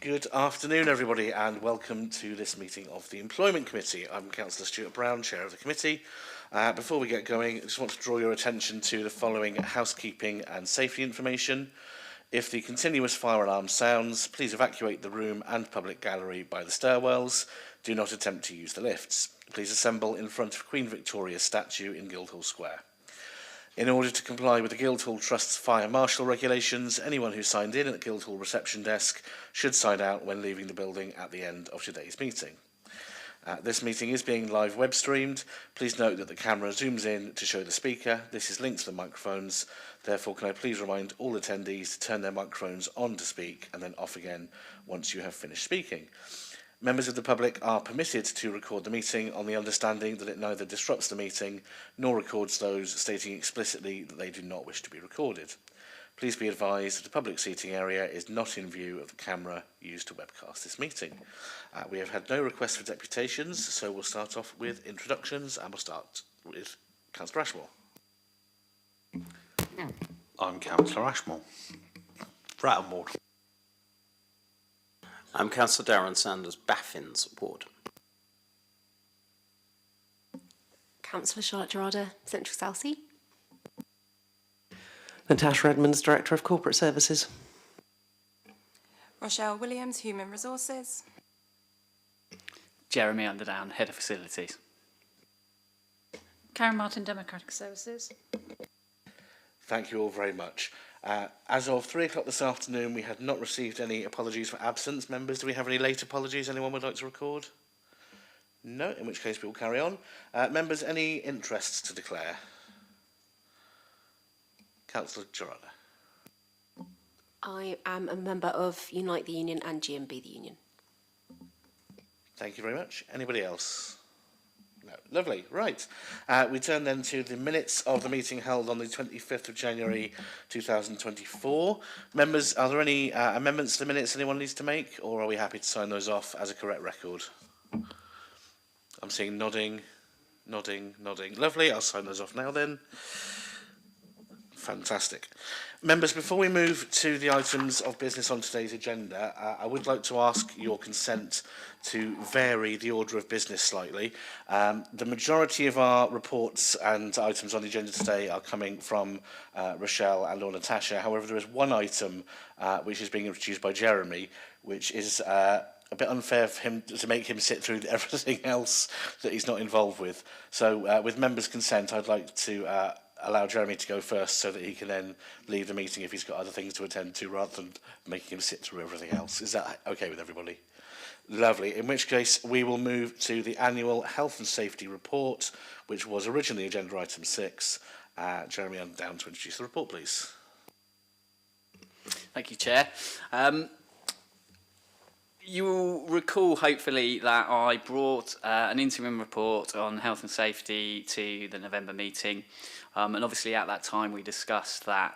Good afternoon, everybody, and welcome to this meeting of the Employment Committee. I'm Councillor Stuart Brown, Chair of the Committee. Before we get going, I just want to draw your attention to the following housekeeping and safety information. If the continuous fire alarm sounds, please evacuate the room and public gallery by the stairwells. Do not attempt to use the lifts. Please assemble in front of Queen Victoria's statue in Guildhall Square. In order to comply with the Guildhall Trust's fire marshal regulations, anyone who signed in at the Guildhall reception desk should sign out when leaving the building at the end of today's meeting. This meeting is being live web streamed. Please note that the camera zooms in to show the speaker. This is linked to the microphones. Therefore, can I please remind all attendees to turn their microphones on to speak and then off again once you have finished speaking. Members of the public are permitted to record the meeting on the understanding that it neither disrupts the meeting nor records those stating explicitly that they do not wish to be recorded. Please be advised that the public seating area is not in view of the camera used to webcast this meeting. We have had no requests for deputations, so we'll start off with introductions, and we'll start with Councillor Ashmore. I'm Councillor Ashmore. Bratton Ward. I'm Councillor Darren Sanders, Baffins Ward. Councillor Charlotte Gerarda, Central Southsea. Natasha Edmonds, Director of Corporate Services. Rochelle Williams, Human Resources. Jeremy Underdown, Head of Facilities. Karen Martin, Democratic Services. Thank you all very much. As of 3 o'clock this afternoon, we had not received any apologies for absence. Members, do we have any late apologies anyone would like to record? No, in which case we will carry on. Members, any interests to declare? Councillor Gerarda. I am a member of Unite the Union and GMB the Union. Thank you very much. Anybody else? No. Lovely. Right. We turn then to the minutes of the meeting held on the 25th of January 2024. Members, are there any amendments to the minutes anyone needs to make, or are we happy to sign those off as a correct record? I'm seeing nodding, nodding, nodding. Lovely. I'll sign those off now then. Fantastic. Members, before we move to the items of business on today's agenda, I would like to ask your consent to vary the order of business slightly. The majority of our reports and items on the agenda today are coming from Rochelle and or Natasha. However, there is one item which is being introduced by Jeremy, which is a bit unfair for him to make him sit through everything else that he's not involved with. So with members' consent, I'd like to allow Jeremy to go first so that he can then leave the meeting if he's got other things to attend to rather than making him sit through everything else. Is that okay with everybody? Lovely. In which case, we will move to the annual health and safety report, which was originally agenda item 6. Jeremy Underdown to introduce the report, please. Thank you, Chair. You will recall, hopefully, that I brought an interim report on health and safety to the November meeting. And obviously at that time we discussed that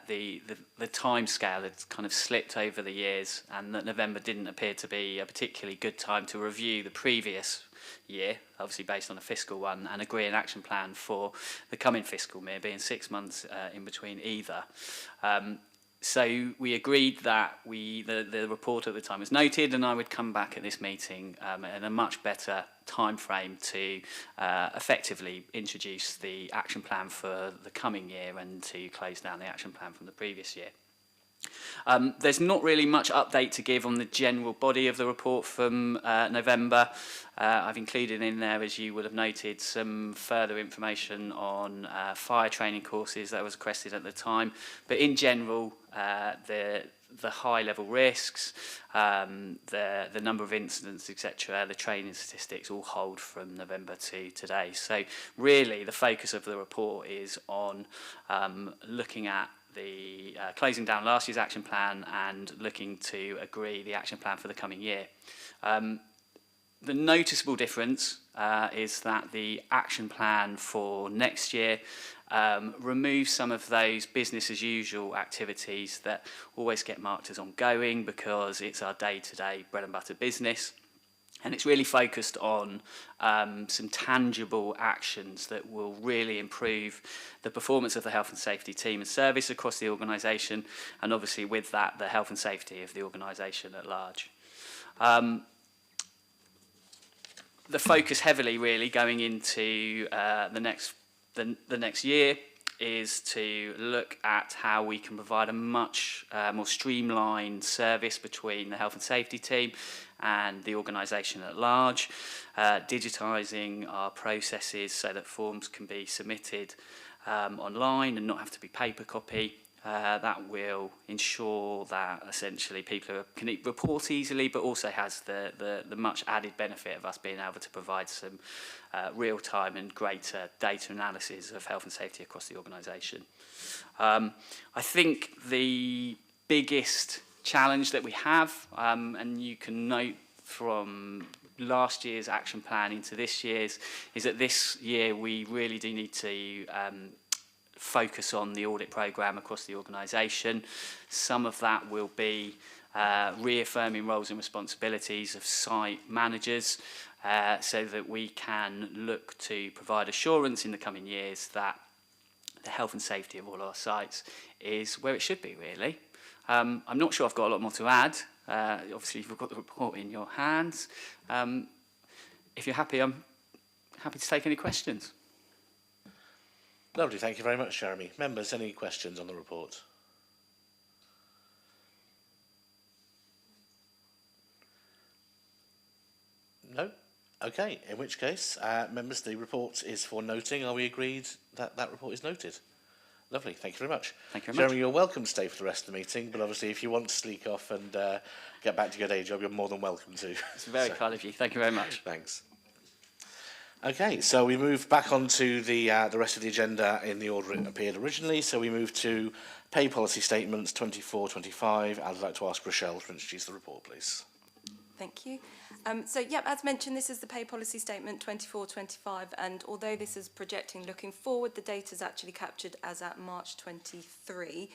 the timescale had kind of slipped over the years, and that November didn't appear to be a particularly good time to review the previous year, obviously based on a fiscal one, and agree an action plan for the coming fiscal year, being 6 months in between either. So we agreed that the report at the time was noted, and I would come back at this meeting in a much better time frame to effectively introduce the action plan for the coming year and to close down the action plan from the previous year. There's not really much update to give on the general body of the report from November. I've included in there, as you would have noted, some further information on fire training courses that was requested at the time. But in general, the high-level risks, the number of incidents, etc., the training statistics all hold from November to today. So really, the focus of the report is on looking at the closing down last year's action plan and looking to agree the action plan for the coming year. The noticeable difference is that the action plan for next year removes some of those business as usual activities that always get marked as ongoing because it's our day-to-day bread and butter business. And it's really focused on some tangible actions that will really improve the performance of the health and safety team and service across the organisation, and obviously with that, the health and safety of the organisation at large. The focus heavily really going into the next year is to look at how we can provide a much more streamlined service between the health and safety team and the organisation at large, digitising our processes so that forms can be submitted online and not have to be paper copy. That will ensure that essentially people can report easily, but also has the much added benefit of us being able to provide some real-time and greater data analysis of health and safety across the organisation. I think the biggest challenge that we have, and you can note from last year's action plan into this year's, is that this year we really do need to focus on the audit programme across the organisation. Some of that will be reaffirming roles and responsibilities of site managers so that we can look to provide assurance in the coming years that the health and safety of all our sites is where it should be, really. I'm not sure I've got a lot more to add. Obviously, you've got the report in your hands. If you're happy, I'm happy to take any questions. Lovely, thank you very much, Jeremy. Members, any questions on the report? No? Okay, in which case, members, the report is for noting. Are we agreed that that report is noted? Lovely, thank you very much. Thank you very much. Jeremy, you're welcome to stay for the rest of the meeting, but obviously if you want to sleek off and get back to your day job, you're more than welcome to. It's very kind of you. Thank you very much. Thanks. Okay, so we move back onto the rest of the agenda in the order it appeared originally. So we move to pay policy statements 24-25. I'd like to ask Rochelle to introduce the report, please. Thank you. As mentioned, this is the pay policy statement 24-25, and although this is projecting looking forward, the data is actually captured as at March 23.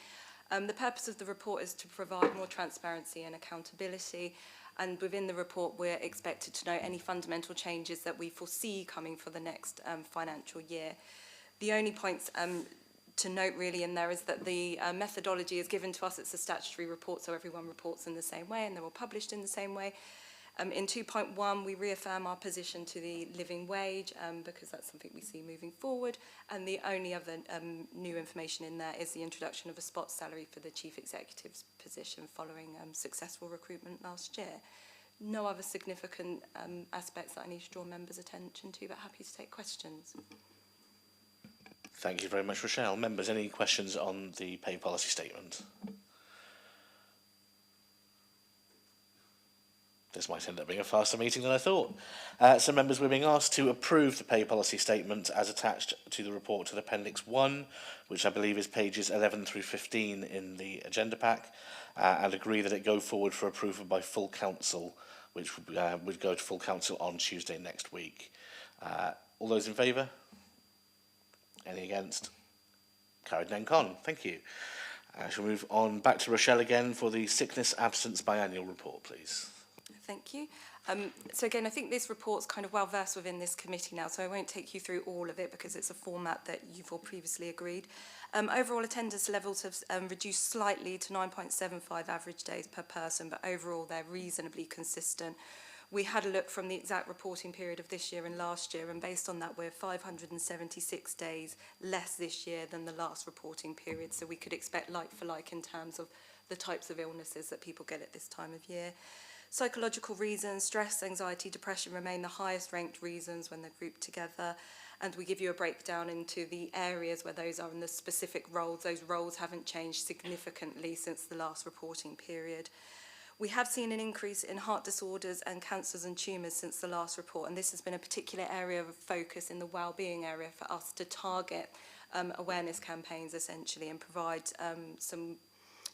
The purpose of the report is to provide more transparency and accountability, and within the report we're expected to know any fundamental changes that we foresee coming for the next financial year. The only points to note really in there is that the methodology is given to us. It's a statutory report, so everyone reports in the same way and they're all published in the same way. In 2.1, we reaffirm our position to the living wage because that's something we see moving forward. And the only other new information in there is the introduction of a spot salary for the Chief Executive's position following successful recruitment last year. No other significant aspects that I need to draw members' attention to, but happy to take questions. Thank you very much, Rochelle. Members, any questions on the pay policy statement? This might end up being a faster meeting than I thought. So members, we're being asked to approve the pay policy statement as attached to the report to Appendix 1, which I believe is pages 11 through 15 in the agenda pack, and agree that it go forward for approval by full council, which would go to full council on Tuesday next week. All those in favour? Any against? Carried and con. Thank you. I shall move on back to Rochelle again for the sickness absence biannual report, please. Thank you. So again, I think this report's kind of well versed within this committee now, so I won't take you through all of it because it's a format that you've all previously agreed. Overall attendance levels have reduced slightly to 9.75 average days per person, but overall they're reasonably consistent. We had a look from the exact reporting period of this year and last year, and based on that we're 576 days less this year than the last reporting period, so we could expect like for like in terms of the types of illnesses that people get at this time of year. Psychological reasons, stress, anxiety, depression remain the highest ranked reasons when they're grouped together, and we give you a breakdown into the areas where those are in the specific roles. Those roles haven't changed significantly since the last reporting period. We have seen an increase in heart disorders and cancers and tumours since the last report, and this has been a particular area of focus in the wellbeing area for us to target awareness campaigns essentially and provide some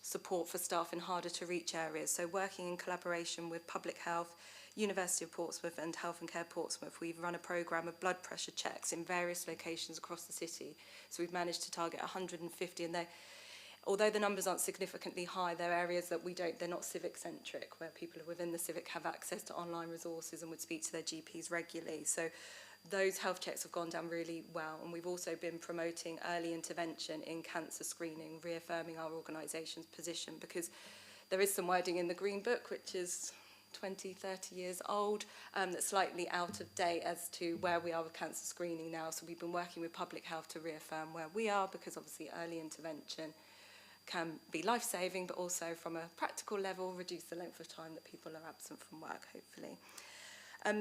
support for staff in harder to reach areas. So working in collaboration with Public Health, University of Portsmouth and Health and Care Portsmouth, we've run a programme of blood pressure checks in various locations across the city. So we've managed to target 150, and although the numbers aren't significantly high, they're areas that they're not civic-centric, where people within the civic have access to online resources and would speak to their GPs regularly. So those health checks have gone down really well, and we've also been promoting early intervention in cancer screening, reaffirming our organisation's position, because there is some wording in the Green Book, which is 20, 30 years old, that's slightly out of date as to where we are with cancer screening now. So we've been working with public health to reaffirm where we are, because obviously early intervention can be life-saving, but also from a practical level, reduce the length of time that people are absent from work, hopefully.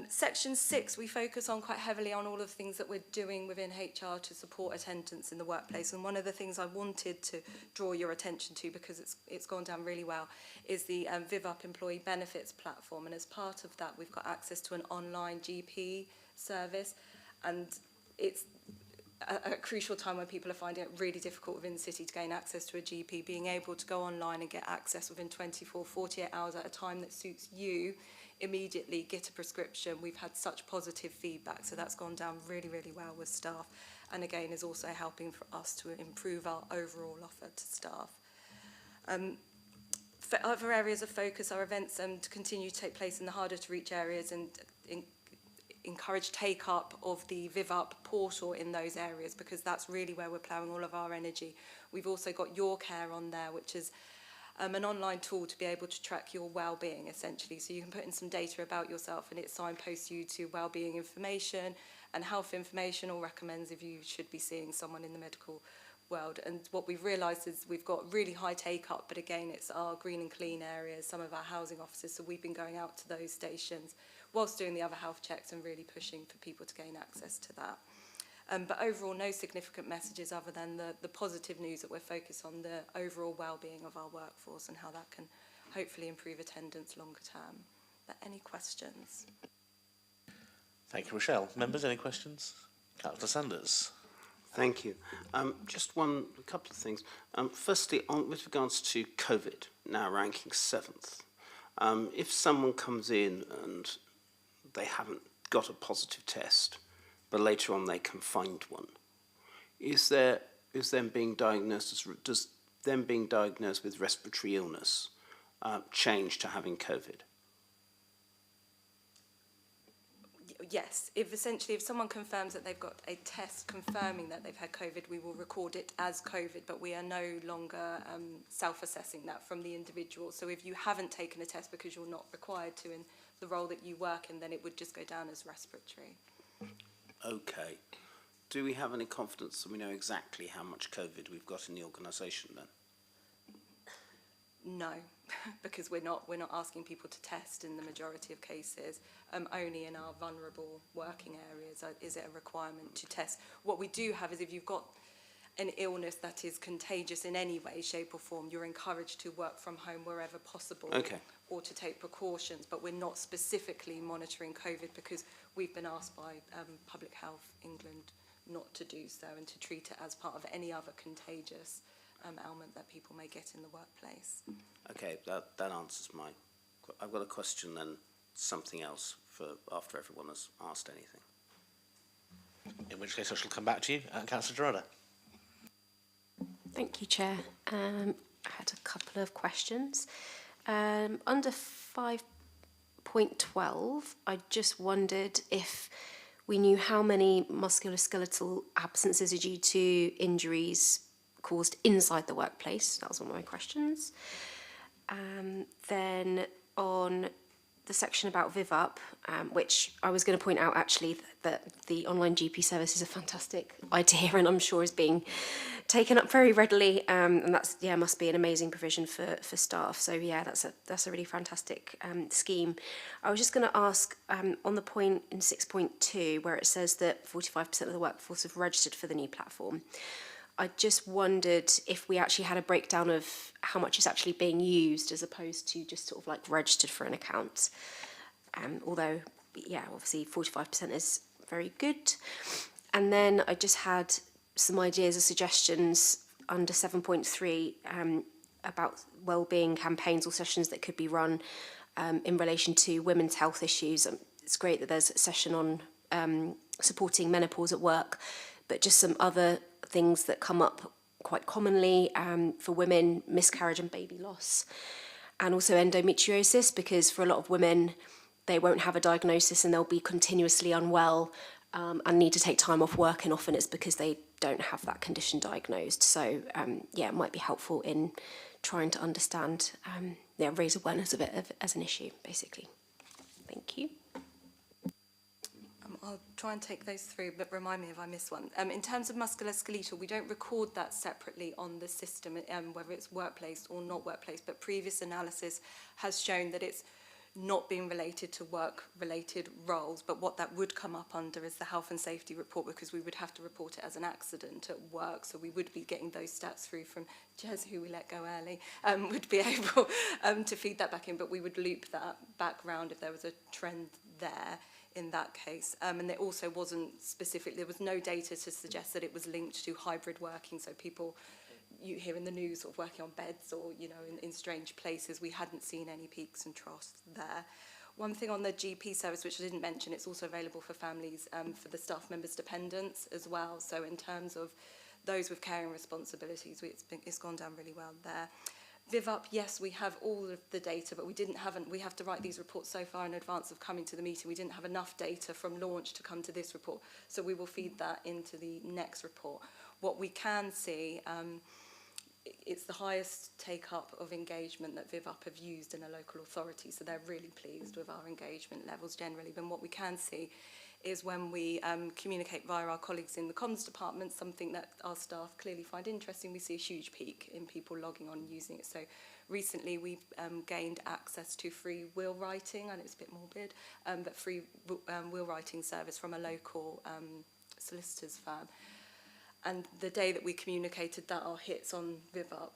Section 6, we focus on quite heavily on all of the things that we're doing within HR to support attendance in the workplace. And one of the things I wanted to draw your attention to, because it's gone down really well, is the VivUp Employee Benefits Platform. And as part of that, we've got access to an online GP service. And it's a crucial time when people are finding it really difficult within the city to gain access to a GP. Being able to go online and get access within 24, 48 hours at a time that suits you, immediately get a prescription. We've had such positive feedback, so that's gone down really, really well with staff, and again is also helping for us to improve our overall offer to staff. For other areas of focus, our events to continue to take place in the harder to reach areas, and encourage take up of the VivUp portal in those areas, because that's really where we're ploughing all of our energy. We've also got Your Care on there, which is an online tool to be able to track your well-being, essentially. So you can put in some data about yourself, and it signposts you to well-being information and health information, or recommends if you should be seeing someone in the medical world. And what we've realised is we've got really high take-up, but again, it's our green and clean areas, some of our housing offices, so we've been going out to those stations whilst doing the other health checks and really pushing for people to gain access to that. But overall, no significant messages other than the positive news that we're focused on the overall well-being of our workforce and how that can hopefully improve attendance longer term. But any questions? Thank you, Rochelle. Members, any questions? Councillor Sanders. Thank you. Just a couple of things. Firstly, with regards to COVID, now ranking 7th, if someone comes in and they haven't got a positive test, but later on they can find one, does them being diagnosed with respiratory illness change to having COVID? Yes, if someone confirms that they've got a test confirming that they've had COVID, we will record it as COVID, but we are no longer self-assessing that from the individual. So if you haven't taken a test because you're not required to in the role that you work in, then it would just go down as respiratory. Okay. Do we have any confidence that we know exactly how much COVID we've got in the organisation then? No, because we're not asking people to test in the majority of cases. Only in our vulnerable working areas is it a requirement to test. What we do have is if you've got an illness that is contagious in any way, shape or form, you're encouraged to work from home wherever possible, okay, or to take precautions, but we're not specifically monitoring COVID because we've been asked by Public Health England not to do so and to treat it as part of any other contagious ailment that people may get in the workplace. Okay, that answers my... I've got a question then, something else, for after everyone has asked anything. In which case I shall come back to you, Councillor Gerarda. Thank you, Chair. I had a couple of questions. Under 5.12, I just wondered if we knew how many musculoskeletal absences are due to injuries caused inside the workplace. That was one of my questions. Then on the section about VivUp, which I was going to point out actually that the online GP service is a fantastic idea and I'm sure is being taken up very readily, and that's must be an amazing provision for staff. So yeah, that's a really fantastic scheme. I was just going to ask on the point in 6.2 where it says that 45% of the workforce have registered for the new platform. I just wondered if we actually had a breakdown of how much is actually being used as opposed to just sort of like registered for an account. Although, yeah, obviously 45% is very good. And then I just had some ideas or suggestions under 7.3 about wellbeing campaigns or sessions that could be run in relation to women's health issues. It's great that there's a session on supporting menopause at work, but just some other things that come up quite commonly for women, miscarriage and baby loss, and also endometriosis, because for a lot of women, they won't have a diagnosis and they'll be continuously unwell and need to take time off work, and often it's because they don't have that condition diagnosed. So yeah, it might be helpful in trying to understand, raise awareness of it as an issue, basically. Thank you. I'll try and take those through, but remind me if I miss one. In terms of musculoskeletal, we don't record that separately on the system, whether it's workplace or not workplace, but previous analysis has shown that it's not being related to work-related roles, but what that would come up under is the health and safety report, because we would have to report it as an accident at work, so we would be getting those stats through from Jez, who we let go early, would be able to feed that back in, but we would loop that back round if there was a trend there in that case. And there also wasn't specific, there was no data to suggest that it was linked to hybrid working, so people you hear in the news sort of working on beds or, you know, in strange places. We hadn't seen any peaks and troughs there. One thing on the GP service, which I didn't mention, it's also available for families, for the staff members' dependents as well. So in terms of those with caring responsibilities, it's gone down really well there. VivUp, yes, we have all of the data, but we have to write these reports so far in advance of coming to the meeting. We didn't have enough data from launch to come to this report, so we will feed that into the next report. What we can see, it's the highest take-up of engagement that VivUp have used in a local authority, so they're really pleased with our engagement levels generally. But what we can see is when we communicate via our colleagues in the comms department, something that our staff clearly find interesting, we see a huge peak in people logging on and using it. So recently we've gained access to free will writing, and it's a bit morbid, but free will writing service from a local solicitors firm. And the day that we communicated that, our hits on VivUp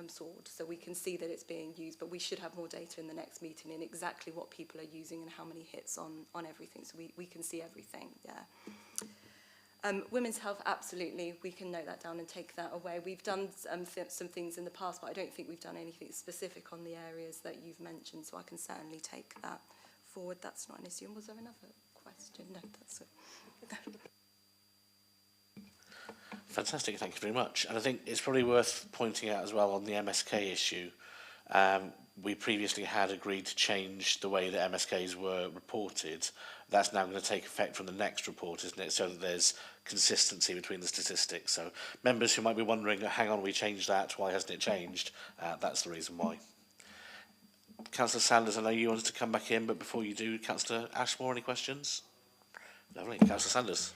soared. So we can see that it's being used, but we should have more data in the next meeting in exactly what people are using and how many hits on everything. So we can see everything, yeah. Women's health, absolutely. We can note that down and take that away. We've done some things in the past, but I don't think we've done anything specific on the areas that you've mentioned, so I can certainly take that forward. That's not an issue. And was there another question? No, that's it. Fantastic, thank you very much. And I think it's probably worth pointing out as well on the MSK issue, we previously had agreed to change the way that MSKs were reported. That's now going to take effect from the next report, isn't it? So that there's consistency between the statistics. So members who might be wondering, hang on, we changed that, why hasn't it changed? That's the reason why. Councillor Sanders, I know you wanted to come back in, but before you do, Councillor Ashmore, any questions? Lovely. Councillor Sanders.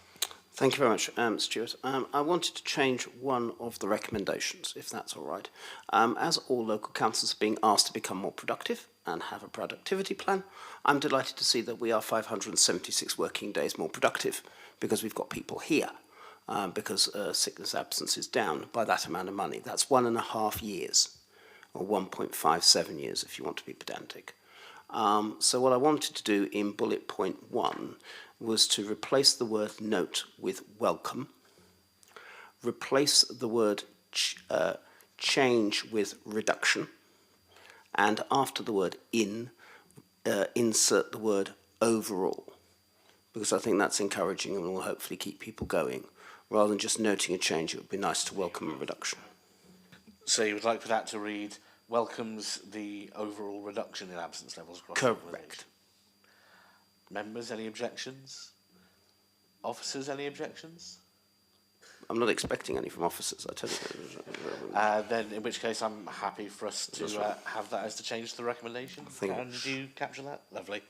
Thank you very much, Stuart. I wanted to change one of the recommendations, if that's all right. As all local councils are being asked to become more productive and have a productivity plan, I'm delighted to see that we are 576 working days more productive because we've got people here, because sickness absence is down by that amount of money. That's 1.5 years, or 1.57 years if you want to be pedantic. So what I wanted to do in bullet point 1 was to replace the word note with welcome, replace the word change with reduction, and after the word insert the word overall, because I think that's encouraging and will hopefully keep people going. Rather than just noting a change, it would be nice to welcome a reduction. So you would like for that to read, welcomes the overall reduction in absence levels across the organisation? Correct. Members, any objections? Officers, any objections? I'm not expecting any from officers, I tell you. Then, in which case, I'm happy for us to have that as the change to the recommendation. Can you capture that? Lovely.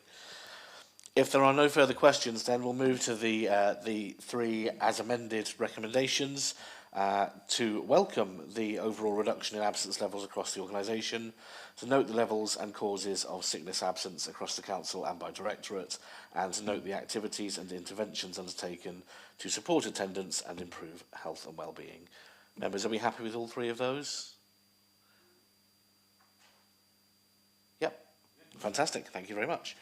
If there are no further questions, then we'll move to the 3 as amended recommendations to welcome the overall reduction in absence levels across the organisation, to note the levels and causes of sickness absence across the council and by directorate, and to note the activities and interventions undertaken to support attendance and improve health and well-being. Members, are we happy with all 3 of those? Yep. Fantastic. Thank you very much.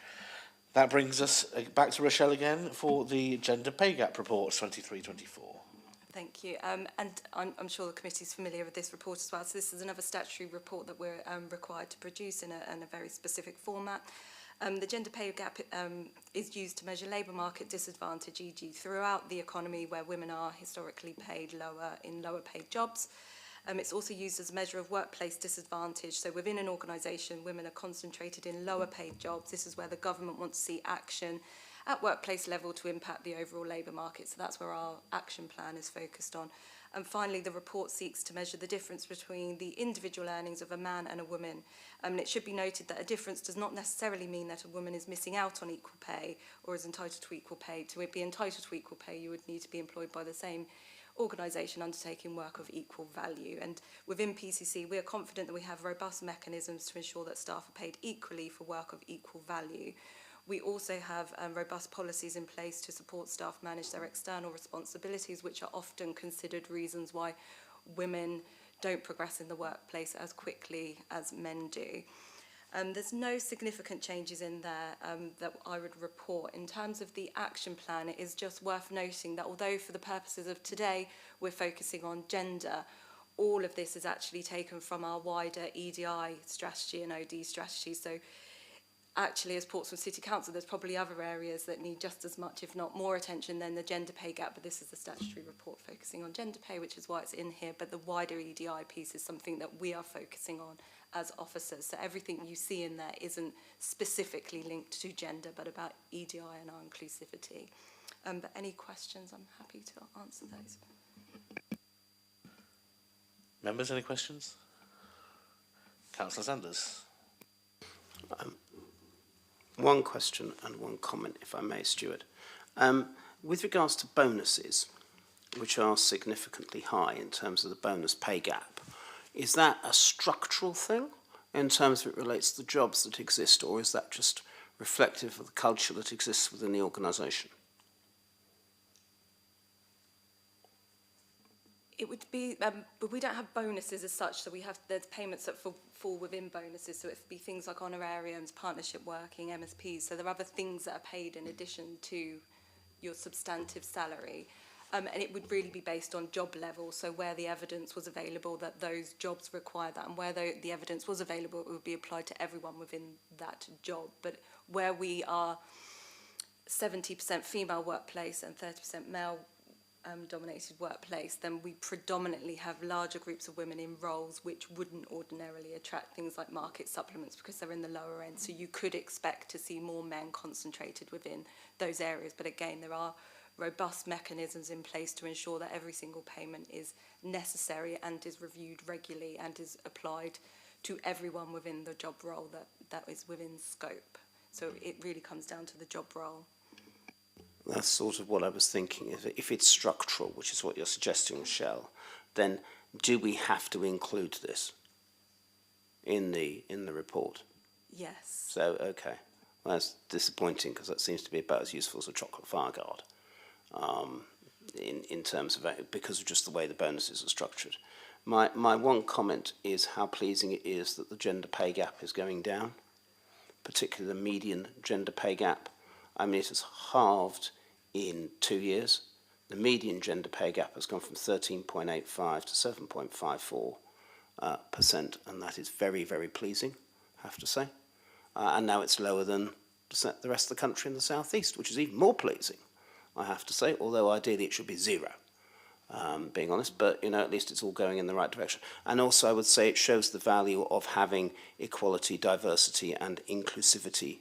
That brings us back to Rochelle again for the Gender Pay Gap Report 23-24. Thank you. And I'm sure the committee is familiar with this report as well. So this is another statutory report that we're required to produce in a very specific format. The gender pay gap is used to measure labour market disadvantage, e.g. throughout the economy where women are historically paid lower in lower paid jobs. It's also used as a measure of workplace disadvantage. So within an organisation, women are concentrated in lower paid jobs. This is where the government wants to see action at workplace level to impact the overall labour market. So that's where our action plan is focused on. And finally, the report seeks to measure the difference between the individual earnings of a man and a woman. And it should be noted that a difference does not necessarily mean that a woman is missing out on equal pay or is entitled to equal pay. To be entitled to equal pay, you would need to be employed by the same organisation undertaking work of equal value. And within PCC, we are confident that we have robust mechanisms to ensure that staff are paid equally for work of equal value. We also have robust policies in place to support staff manage their external responsibilities, which are often considered reasons why women don't progress in the workplace as quickly as men do. There's no significant changes in there that I would report. In terms of the action plan, it is just worth noting that although for the purposes of today we're focusing on gender, all of this is actually taken from our wider EDI strategy and OD strategy. So actually, as Portsmouth City Council, there's probably other areas that need just as much, if not more, attention than the gender pay gap. But this is the statutory report focusing on gender pay, which is why it's in here. But the wider EDI piece is something that we are focusing on as officers. So everything you see in there isn't specifically linked to gender, but about EDI and our inclusivity. But any questions, I'm happy to answer those. Members, any questions? Councillor Sanders. One question and one comment, if I may, Stuart. With regards to bonuses, which are significantly high in terms of the bonus pay gap, is that a structural thing in terms of it relates to the jobs that exist, or is that just reflective of the culture that exists within the organisation? It would be, but we don't have bonuses as such, so there's payments that fall within bonuses, so it would be things like honorariums, partnership working, MSPs, so there are other things that are paid in addition to your substantive salary. And it would really be based on job level, so where the evidence was available that those jobs require that, and where the evidence was available, it would be applied to everyone within that job. But where we are 70% female workplace and 30% male dominated workplace, then we predominantly have larger groups of women in roles which wouldn't ordinarily attract things like market supplements because they're in the lower end. So you could expect to see more men concentrated within those areas. But again, there are robust mechanisms in place to ensure that every single payment is necessary and is reviewed regularly and is applied to everyone within the job role that is within scope. So it really comes down to the job role. That's sort of what I was thinking. If it's structural, which is what you're suggesting, Michelle, then do we have to include this in the report? Yes. So, okay. Well, that's disappointing because that seems to be about as useful as a chocolate fireguard in terms of because of just the way the bonuses are structured. My one comment is how pleasing it is that the gender pay gap is going down, particularly the median gender pay gap. I mean, it has halved in 2 years. The median gender pay gap has gone from 13.85 to 7.54%, and that is very, very pleasing, I have to say. And now it's lower than the rest of the country in the southeast, which is even more pleasing, I have to say, although ideally it should be zero, being honest, but at least it's all going in the right direction. And also I would say it shows the value of having equality, diversity and inclusivity,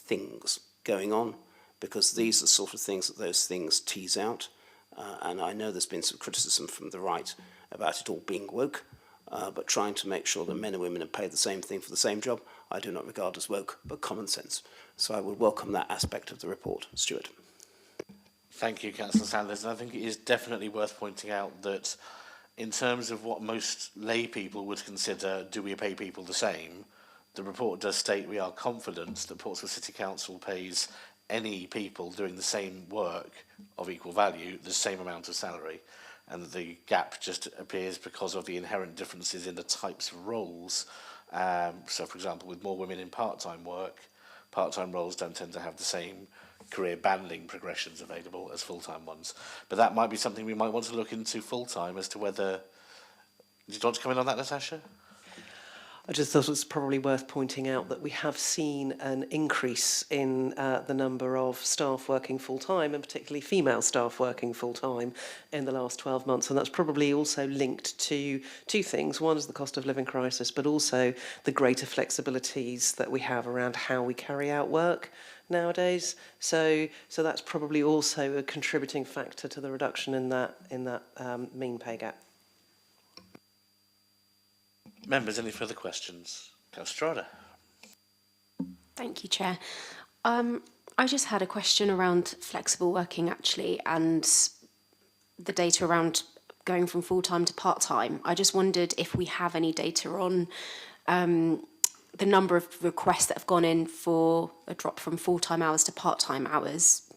things going on, because these are the sort of things that those things tease out. And I know there's been some criticism from the right about it all being woke, but trying to make sure that men and women are paid the same thing for the same job, I do not regard as woke, but common sense. So I would welcome that aspect of the report. Stuart. Thank you, Councillor Sanders. And I think it is definitely worth pointing out that in terms of what most lay people would consider, do we pay people the same, the report does state we are confident that Portsmouth City Council pays any people doing the same work of equal value the same amount of salary, and the gap just appears because of the inherent differences in the types of roles. So, for example, with more women in part-time work, part-time roles don't tend to have the same career banding progressions available as full-time ones. But that might be something we might want to look into full-time as to whether... Did you want to come in on that, Natasha? I just thought it was probably worth pointing out that we have seen an increase in the number of staff working full-time, and particularly female staff working full-time in the last 12 months. And that's probably also linked to two things. One is the cost of living crisis, but also the greater flexibilities that we have around how we carry out work nowadays. So that's probably also a contributing factor to the reduction in that mean pay gap. Members, any further questions? Councillor Strada. Thank you, Chair. I just had a question around flexible working, actually, and the data around going from full-time to part-time. I just wondered if we have any data on the number of requests that have gone in for a drop from full-time hours to part-time hours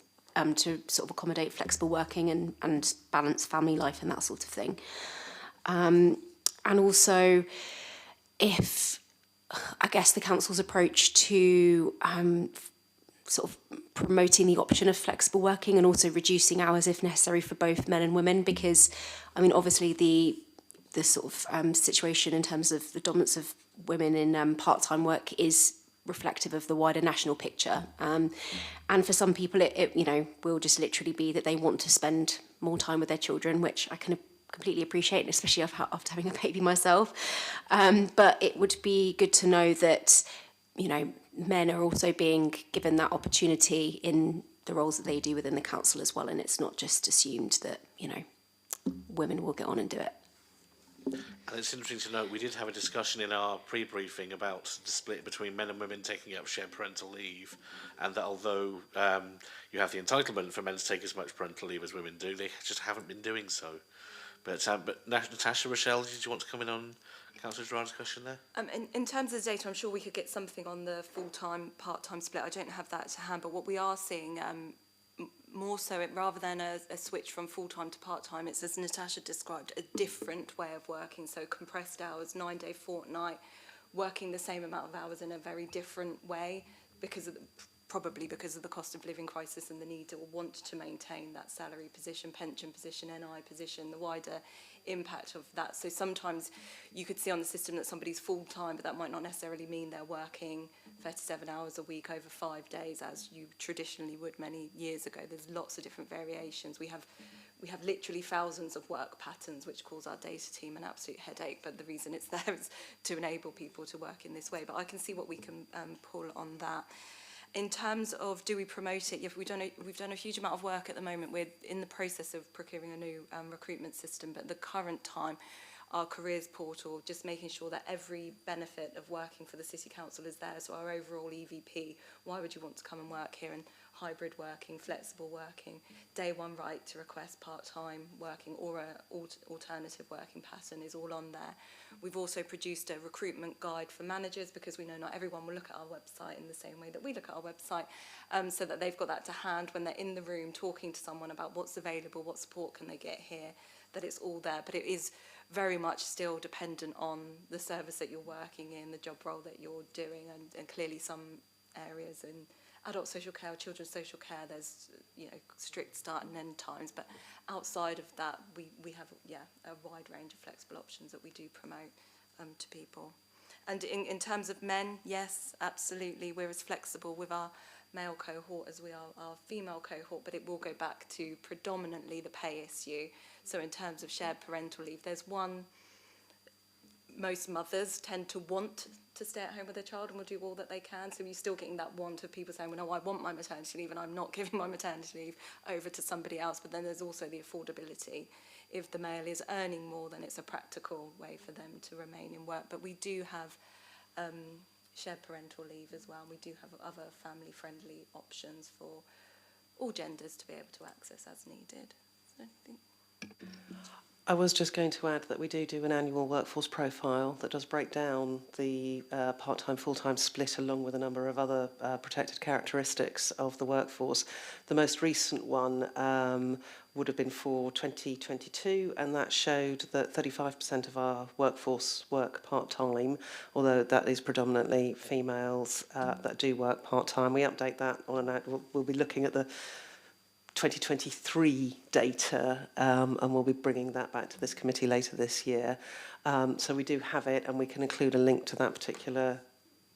to sort of accommodate flexible working and balance family life and that sort of thing. And also, if, I guess, the council's approach to sort of promoting the option of flexible working and also reducing hours if necessary for both men and women, because, I mean, obviously the sort of situation in terms of the dominance of women in part-time work is reflective of the wider national picture. And for some people, it will just literally be that they want to spend more time with their children, which I can completely appreciate, especially after having a baby myself. But it would be good to know that, men are also being given that opportunity in the roles that they do within the council as well. And it's not just assumed that, women will get on and do it. And it's interesting to note, we did have a discussion in our pre-briefing about the split between men and women taking up shared parental leave, and that although you have the entitlement for men to take as much parental leave as women do, they just haven't been doing so. But Natasha, Rochelle, did you want to come in on Councillor Gerard's question there? In terms of the data, I'm sure we could get something on the full-time, part-time split. I don't have that to hand, but what we are seeing, more so, rather than a switch from full-time to part-time, it's, as Natasha described, a different way of working. So compressed hours, 9-day fortnight, working the same amount of hours in a very different way probably because of the cost of living crisis and the need or want to maintain that salary position, pension position, NI position, the wider impact of that. So sometimes you could see on the system that somebody's full-time, but that might not necessarily mean they're working 37 hours a week over 5 days, as you traditionally would many years ago. There's lots of different variations. We have literally thousands of work patterns, which cause our data team an absolute headache, but the reason it's there is to enable people to work in this way. But I can see what we can pull on that. In terms of do we promote it, we've done a huge amount of work at the moment. We're in the process of procuring a new recruitment system, but at the current time, our careers portal, just making sure that every benefit of working for the City Council is there. So our overall EVP, why would you want to come and work here? And hybrid working, flexible working, day one right to request part-time working or an alternative working pattern is all on there. We've also produced a recruitment guide for managers, because we know not everyone will look at our website in the same way that we look at our website, so that they've got that to hand when they're in the room talking to someone about what's available, what support can they get here, that it's all there. But it is very much still dependent on the service that you're working in, the job role that you're doing, and clearly some areas in adult social care or children's social care, there's strict start and end times, but outside of that, we have a wide range of flexible options that we do promote to people. And in terms of men, yes, absolutely, we're as flexible with our male cohort as we are our female cohort, but it will go back to predominantly the pay issue. So in terms of shared parental leave, there's one, most mothers tend to want to stay at home with their child and will do all that they can. So you're still getting that want of people saying, well, no, I want my maternity leave and I'm not giving my maternity leave over to somebody else. But then there's also the affordability. If the male is earning more, then it's a practical way for them to remain in work. But we do have shared parental leave as well. We do have other family-friendly options for all genders to be able to access as needed. So I think I was just going to add that we do an annual workforce profile that does break down the part-time, full-time split along with a number of other protected characteristics of the workforce. The most recent one would have been for 2022, and that showed that 35% of our workforce work part-time, although that is predominantly females that do work part-time. We update that on we'll be looking at the 2023 data, and we'll be bringing that back to this committee later this year. So we do have it, and we can include a link to that particular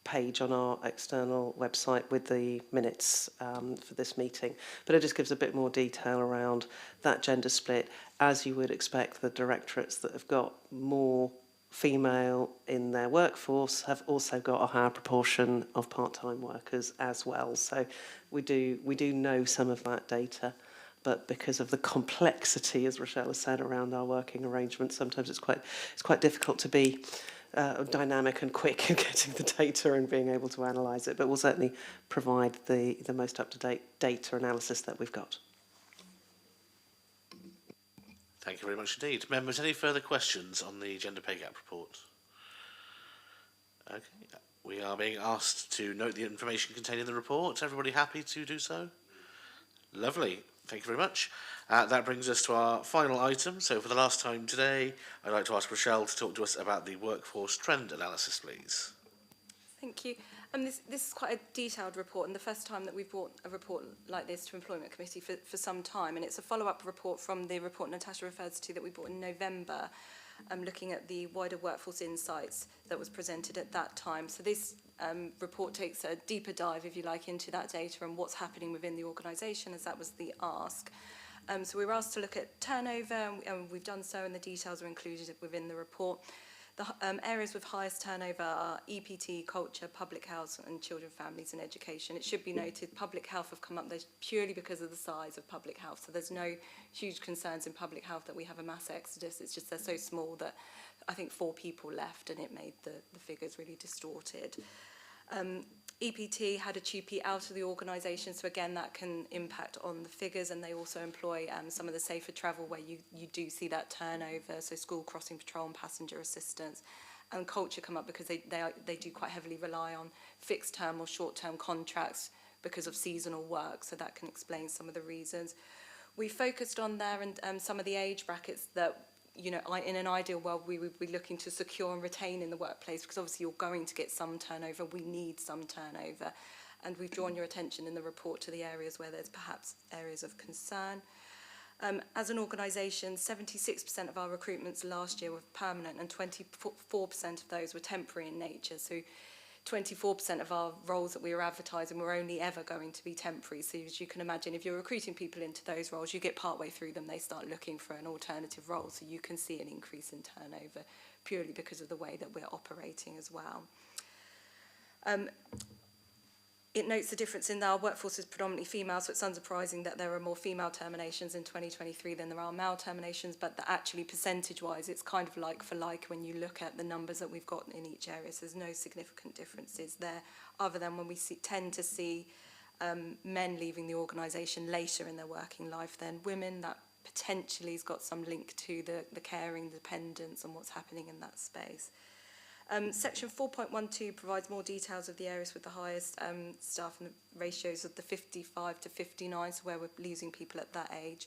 page on our external website with the minutes for this meeting. But it just gives a bit more detail around that gender split. As you would expect, the directorates that have got more female in their workforce have also got a higher proportion of part-time workers as well. So we do know some of that data, but because of the complexity, as Rochelle has said, around our working arrangements, sometimes it's quite difficult to be dynamic and quick in getting the data and being able to analyse it. But we'll certainly provide the most up-to-date data analysis that we've got. Thank you very much indeed. Members, any further questions on the Gender Pay Gap report? Okay, we are being asked to note the information contained in the report. Everybody happy to do so? Lovely. Thank you very much. That brings us to our final item. So for the last time today, I'd like to ask Rochelle to talk to us about the workforce trend analysis, please. Thank you. This is quite a detailed report, and the first time that we've brought a report like this to Employment Committee for some time, and it's a follow-up report from the report Natasha refers to that we brought in November, looking at the wider workforce insights that was presented at that time. So this report takes a deeper dive, if you like, into that data and what's happening within the organisation, as that was the ask. So we were asked to look at turnover, and we've done so, and the details are included within the report. The areas with highest turnover are EPT, culture, public health, and children, families and education. It should be noted public health have come up there purely because of the size of public health. So there's no huge concerns in public health that we have a mass exodus. It's just they're so small that I think 4 people left, and it made the figures really distorted. EPT had a TUPE out of the organisation, so again that can impact on the figures, and they also employ some of the safer travel where you do see that turnover, so school crossing patrol and passenger assistance. And culture come up because they do quite heavily rely on fixed term or short term contracts because of seasonal work, so that can explain some of the reasons. We focused on there and some of the age brackets that, you know, in an ideal world, we would be looking to secure and retain in the workplace, because obviously you're going to get some turnover. We need some turnover. And we've drawn your attention in the report to the areas where there's perhaps areas of concern. As an organisation, 76% of our recruitments last year were permanent, and 24% of those were temporary in nature. So 24% of our roles that we were advertising were only ever going to be temporary. So as you can imagine, if you're recruiting people into those roles, you get partway through them, they start looking for an alternative role. So you can see an increase in turnover purely because of the way that we're operating as well. It notes the difference in our workforce is predominantly female, so it's unsurprising that there are more female terminations in 2023 than there are male terminations, but that actually percentage-wise it's kind of like for like when you look at the numbers that we've got in each area. So there's no significant differences there, other than when we tend to see men leaving the organisation later in their working life than women. That potentially has got some link to the caring, dependence and what's happening in that space. Section 4.12 provides more details of the areas with the highest staff and ratios of the 55 to 59, so where we're losing people at that age.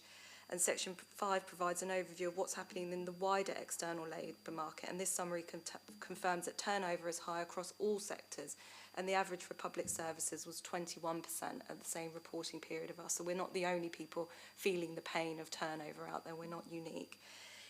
And Section 5 provides an overview of what's happening in the wider external labour market, and this summary confirms that turnover is high across all sectors, and the average for public services was 21% at the same reporting period of us. So we're not the only people feeling the pain of turnover out there, we're not unique.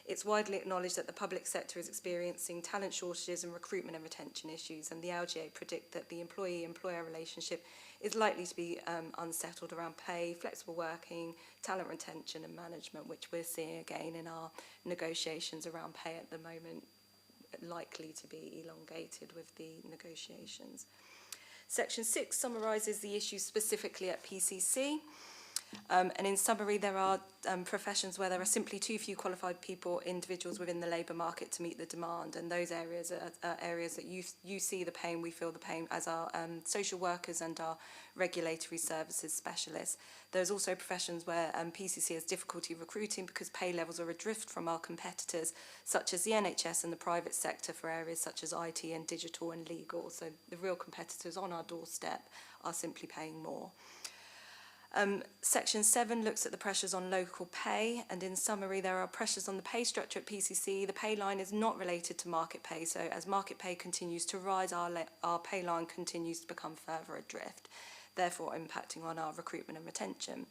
It's widely acknowledged that the public sector is experiencing talent shortages and recruitment and retention issues, and the LGA predict that the employee-employer relationship is likely to be unsettled around pay, flexible working, talent retention and management, which we're seeing again in our negotiations around pay at the moment, likely to be elongated with the negotiations. Section 6 summarises the issues specifically at PCC. And in summary, there are professions where there are simply too few qualified individuals within the labour market to meet the demand, and those areas are areas that you see the pain, we feel the pain as our social workers and our regulatory services specialists. There's also professions where PCC has difficulty recruiting because pay levels are adrift from our competitors, such as the NHS and the private sector, for areas such as IT and digital and legal. So the real competitors on our doorstep are simply paying more. Section 7 looks at the pressures on local pay, and in summary there are pressures on the pay structure at PCC. The pay line is not related to market pay, so as market pay continues to rise, our pay line continues to become further adrift. therefore impacting on our recruitment and retention.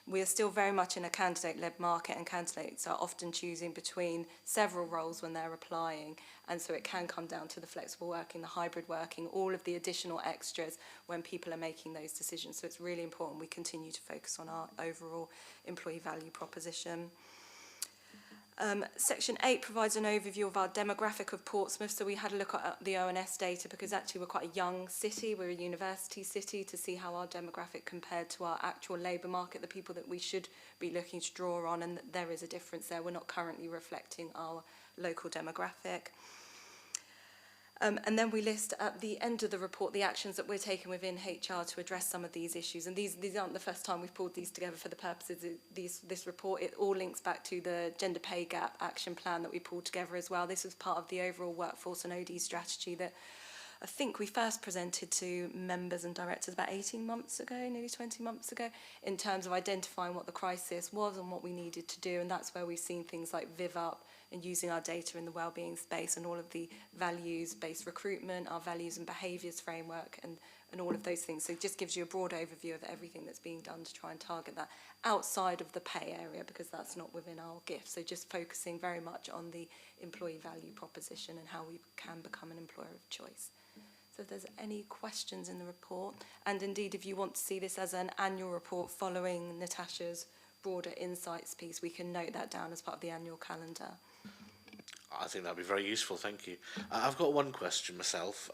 We are still very much in a candidate-led market, and candidates are often choosing between several roles when they're applying, and so it can come down to the flexible working, the hybrid working, all of the additional extras when people are making those decisions. So it's really important we continue to focus on our overall employee value proposition. Section 8 provides an overview of our demographic of Portsmouth. So we had a look at the ONS data because actually we're quite a young city, we're a university city, to see how our demographic compared to our actual labour market, the people that we should be looking to draw on, and there is a difference there. We're not currently reflecting our local demographic. And then we list at the end of the report the actions that we're taking within HR to address some of these issues. And these aren't the first time we've pulled these together for the purposes of this report. It all links back to the gender pay gap action plan that we pulled together as well. This was part of the overall workforce and OD strategy that I think we first presented to members and directors about 18 months ago, nearly 20 months ago, in terms of identifying what the crisis was and what we needed to do. And that's where we've seen things like VivUp and using our data in the wellbeing space and all of the values-based recruitment, our values and behaviours framework and all of those things. So it just gives you a broad overview of everything that's being done to try and target that outside of the pay area, because that's not within our gift. So just focusing very much on the employee value proposition and how we can become an employer of choice. So if there's any questions in the report, and indeed if you want to see this as an annual report following Natasha's broader insights piece, we can note that down as part of the annual calendar. I think that'd be very useful, thank you. I've got one question myself.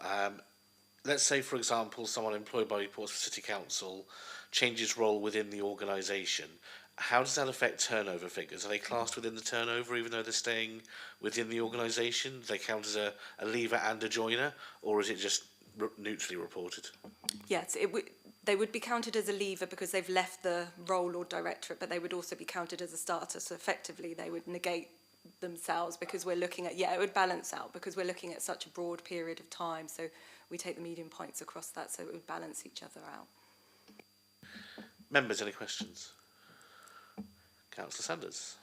Let's say, for example, someone employed by Portsmouth City Council changes role within the organisation. How does that affect turnover figures? Are they classed within the turnover even though they're staying within the organisation? Do they count as a leaver and a joiner, or is it just neutrally reported? Yes, they would be counted as a leaver because they've left the role or directorate, but they would also be counted as a starter. So effectively they would negate themselves because we're looking at, it would balance out because we're looking at such a broad period of time. So we take the median points across that, so it would balance each other out. Members, any questions? Councillor Sanders.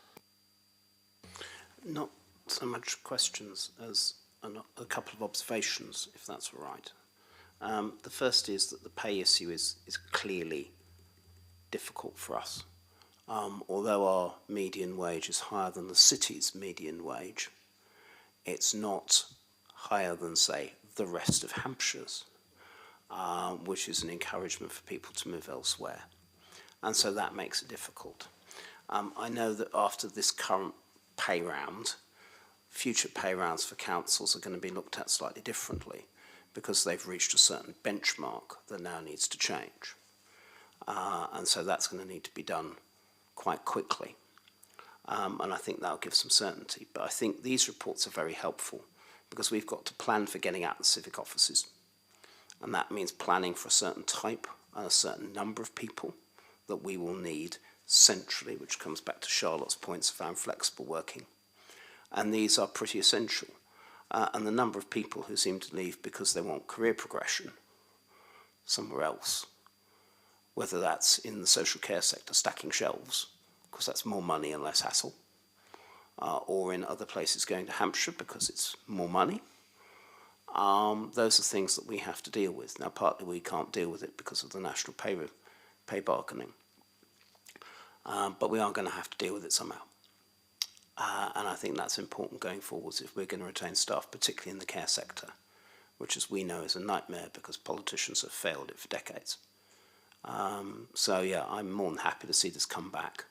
Not so much questions as a couple of observations, if that's all right. The first is that the pay issue is clearly difficult for us. Although our median wage is higher than the city's median wage, it's not higher than, say, the rest of Hampshire's, which is an encouragement for people to move elsewhere. And so that makes it difficult. I know that after this current pay round, future pay rounds for councils are going to be looked at slightly differently because they've reached a certain benchmark that now needs to change. And so that's going to need to be done quite quickly. And I think that'll give some certainty. But I think these reports are very helpful because we've got to plan for getting out the civic offices. And that means planning for a certain type and a certain number of people that we will need centrally, which comes back to Charlotte's points around flexible working. And these are pretty essential. And the number of people who seem to leave because they want career progression somewhere else, whether that's in the social care sector, stacking shelves, because that's more money and less hassle, or in other places going to Hampshire because it's more money. Those are things that we have to deal with. Now, partly we can't deal with it because of the national pay bargaining, but we are going to have to deal with it somehow. And I think that's important going forwards if we're going to retain staff, particularly in the care sector, which, as we know, is a nightmare because politicians have failed it for decades. So, yeah, I'm more than happy to see this come back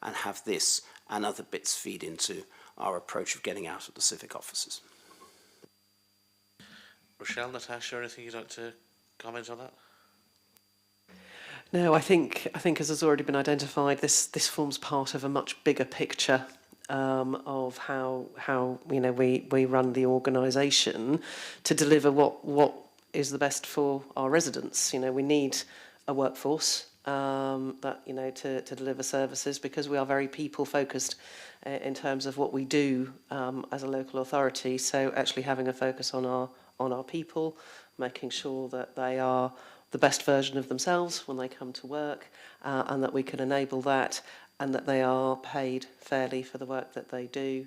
and have this and other bits feed into our approach of getting out of the civic offices. Rochelle, Natasha, anything you'd like to comment on that? No, I think as has already been identified, this forms part of a much bigger picture of how we run the organisation to deliver what is the best for our residents. We need a workforce that to deliver services because we are very people focused in terms of what we do as a local authority. So actually having a focus on our people, making sure that they are the best version of themselves when they come to work, and that we can enable that, and that they are paid fairly for the work that they do,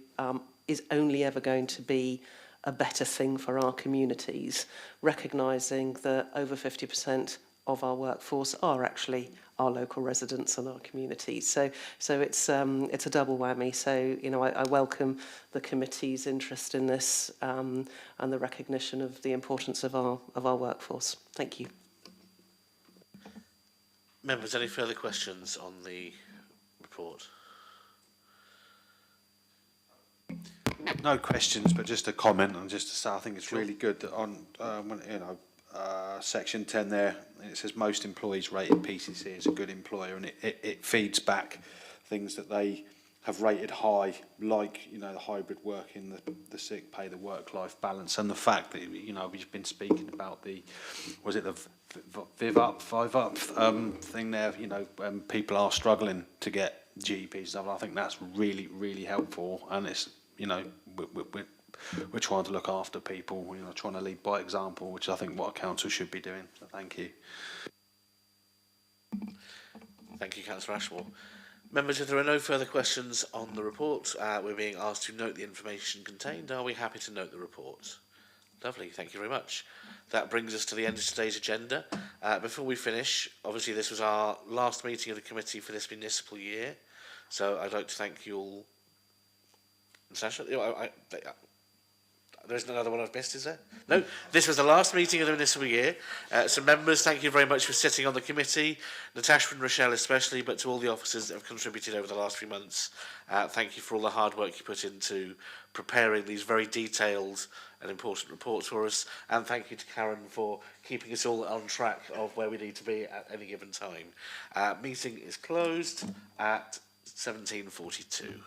is only ever going to be a better thing for our communities, recognising that over 50% of our workforce are actually our local residents and our communities. So it's a double whammy. So I welcome the committee's interest in this and the recognition of the importance of our workforce. Thank you. Members, any further questions on the report? No questions, but just a comment and just to say I think it's really good that on section 10 there it says most employees rated PCC as a good employer, and it feeds back things that they have rated high, like the hybrid working, the sick pay, the work-life balance, and the fact that we've been speaking about the VivUp thing there. People are struggling to get GPs stuff. I think that's really, really helpful, and it's we're trying to look after people, trying to lead by example, which I think what a council should be doing. So thank you. Thank you, Councillor Ashmore. Members, if there are no further questions on the report, we're being asked to note the information contained. Are we happy to note the report? Lovely, thank you very much. That brings us to the end of today's agenda. Before we finish, obviously this was our last meeting of the committee for this municipal year, so I'd like to thank you all. Sasha, there isn't another one I've missed, is there? No, this was the last meeting of the municipal year. So members, thank you very much for sitting on the committee, Natasha and Rochelle especially, but to all the officers that have contributed over the last few months. Thank you for all the hard work you put into preparing these very detailed and important reports for us. And thank you to Karen for keeping us all on track of where we need to be at any given time. Meeting is closed at 17:42.